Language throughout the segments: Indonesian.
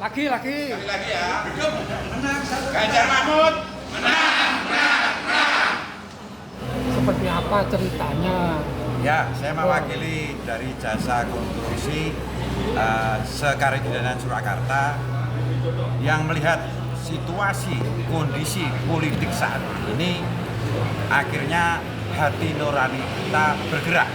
Lagi ya. Ganjar Mahfud. Seperti apa ceritanya? Ya, saya mewakili dari Jasa Konstruksi Sekarang Surakarta yang melihat situasi kondisi politik saat ini, akhirnya hati nurani kita bergerak.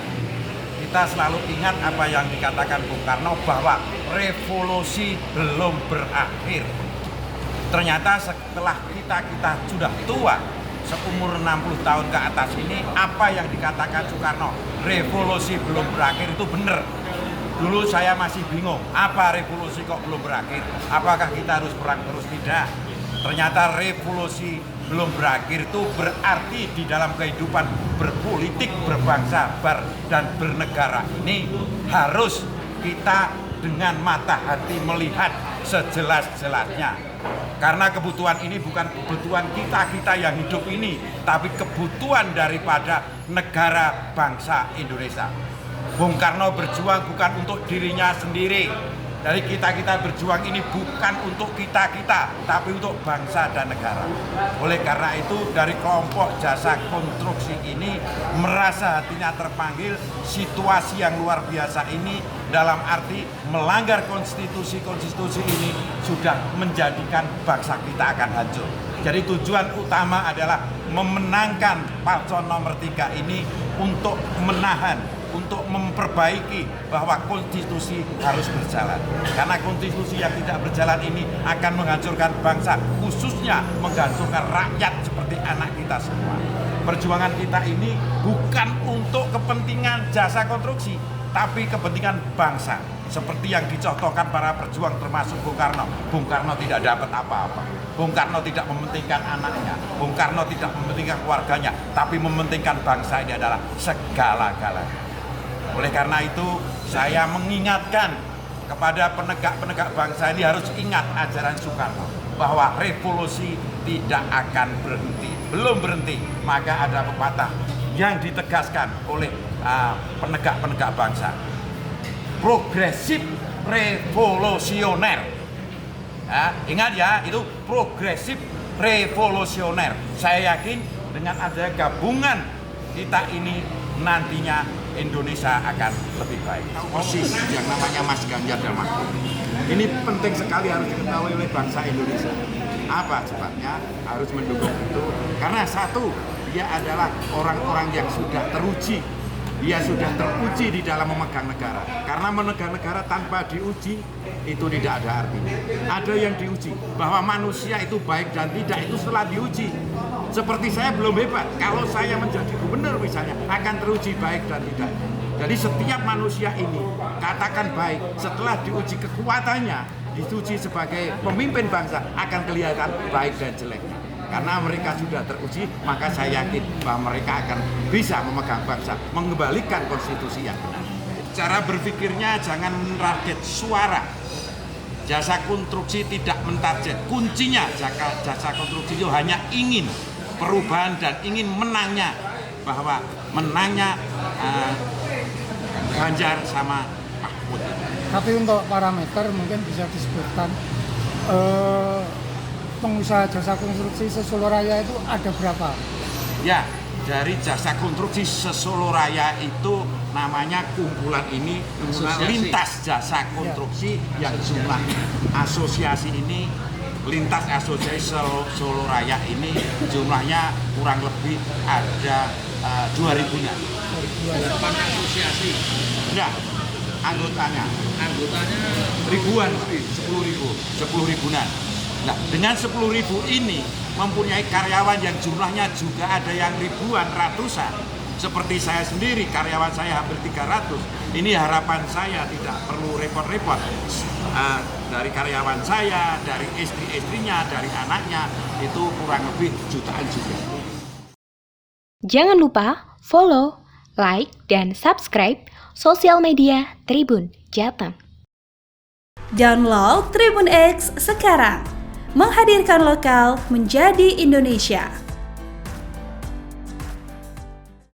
Kita selalu ingat apa yang dikatakan Bung Karno bahwa revolusi belum berakhir. Ternyata setelah kita sudah tua, seumur 60 tahun ke atas ini, apa yang dikatakan Soekarno, revolusi belum berakhir itu benar. Dulu saya masih bingung, apa revolusi kok belum berakhir? Apakah kita harus perang terus? Tidak. Ternyata revolusi belum berakhir itu berarti di dalam kehidupan berpolitik, berbangsa, dan bernegara ini harus kita dengan mata hati melihat sejelas-jelasnya. Karena kebutuhan ini bukan kebutuhan kita yang hidup ini, tapi kebutuhan daripada negara bangsa Indonesia. Bung Karno berjuang bukan untuk dirinya sendiri. Dari kita berjuang ini bukan untuk kita, tapi untuk bangsa dan negara. Oleh karena itu dari kelompok Jasa Konstruksi ini merasa hatinya terpanggil. Situasi yang luar biasa ini dalam arti melanggar konstitusi ini sudah menjadikan bangsa kita akan hancur. Jadi tujuan utama adalah memenangkan paslon nomor 3 ini untuk menahan, untuk memperbaiki bahwa konstitusi harus berjalan. Karena konstitusi yang tidak berjalan ini akan menghancurkan bangsa, khususnya menghancurkan rakyat seperti anak kita semua. Perjuangan kita ini bukan untuk kepentingan Jasa Konstruksi, tapi kepentingan bangsa. Seperti yang dicontohkan para perjuang termasuk Bung Karno. Bung Karno tidak dapat apa-apa. Bung Karno tidak mementingkan anaknya. Bung Karno tidak mementingkan keluarganya, tapi mementingkan bangsa ini adalah segala-galanya. Oleh karena itu, saya mengingatkan kepada penegak-penegak bangsa ini harus ingat ajaran Soekarno bahwa revolusi tidak akan berhenti. Belum berhenti, maka ada pepatah yang ditegaskan oleh penegak-penegak bangsa. Progresif revolusioner. Ya, ingat ya, itu progresif revolusioner. Saya yakin dengan adanya gabungan kita ini nantinya Indonesia akan lebih baik. Posisi yang namanya Mas Ganjar dan Mahfud ini penting sekali harus diketahui oleh bangsa Indonesia. Apa sebabnya harus mendukung itu? Karena satu, dia adalah orang-orang yang sudah teruji. Dia sudah teruji di dalam memegang negara. Karena memegang negara tanpa diuji itu tidak ada artinya. Ada yang diuji bahwa manusia itu baik dan tidak, itu setelah diuji. Seperti saya belum hebat, kalau saya menjadi gubernur misalnya akan teruji baik dan tidak. Jadi setiap manusia ini katakan baik, setelah diuji kekuatannya, diuji sebagai pemimpin bangsa akan kelihatan baik dan jeleknya. Karena mereka sudah teruji, maka saya yakin bahwa mereka akan bisa memegang bangsa, mengembalikan konstitusi yang benar. Cara berpikirnya jangan rakyat suara. Jasa Konstruksi tidak mentarget. Kuncinya Jasa Konstruksi itu hanya ingin perubahan dan ingin menangnya, bahwa menangnya Ganjar sama Mahfud. Tapi untuk parameter mungkin bisa disebutkan pengusaha Jasa Konstruksi Sesolo Raya itu ada berapa? Ya, dari Jasa Konstruksi Sesolo Raya itu namanya kumpulan ini lintas Jasa Konstruksi yang jumlah asosiasi ini, lintas asosiasi Solo Raya ini jumlahnya kurang lebih ada 2.000-nya. 8 asosiasi. Enggak, anggotanya ribuan, 10 ribuan. Nah, dengan 10.000 ini mempunyai karyawan yang jumlahnya juga ada yang ribuan, ratusan. Seperti saya sendiri, karyawan saya hampir 300. Ini harapan saya tidak perlu repot-repot. Dari karyawan saya, dari istri-istrinya, dari anaknya, itu kurang lebih jutaan juga. Jangan lupa follow, like, dan subscribe sosial media Tribun Jateng. Download Tribun X sekarang. Menghadirkan lokal menjadi Indonesia.